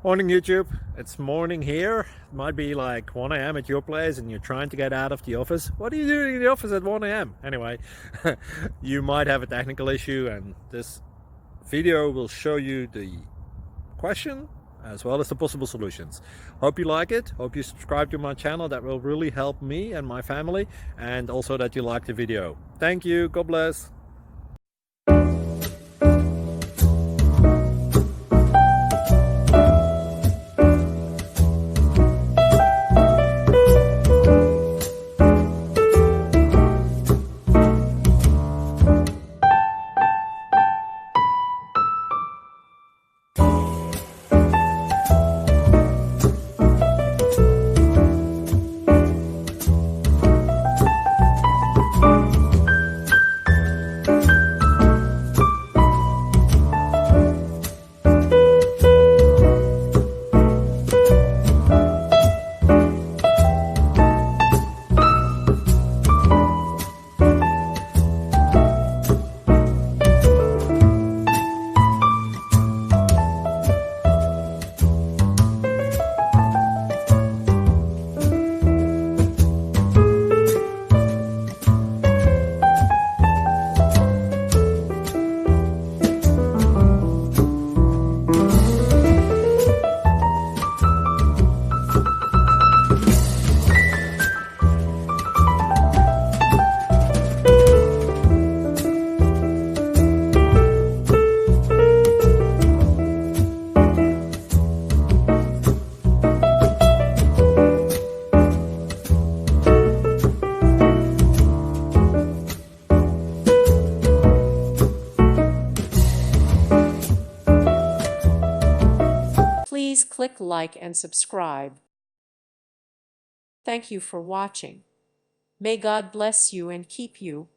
Morning YouTube, it's morning here. It might be like 1 a.m. at your place and you're trying to get out of the office. What are you doing in the office at 1 a.m.? Anyway, you might have a technical issue and this video will show you the question as well as the possible solutions. Hope you like it, hope you subscribe to my channel. That will really help me and my family, and also that you like the video. Thank you, God bless. Please click like and subscribe. Thank you for watching. May God bless you and keep you.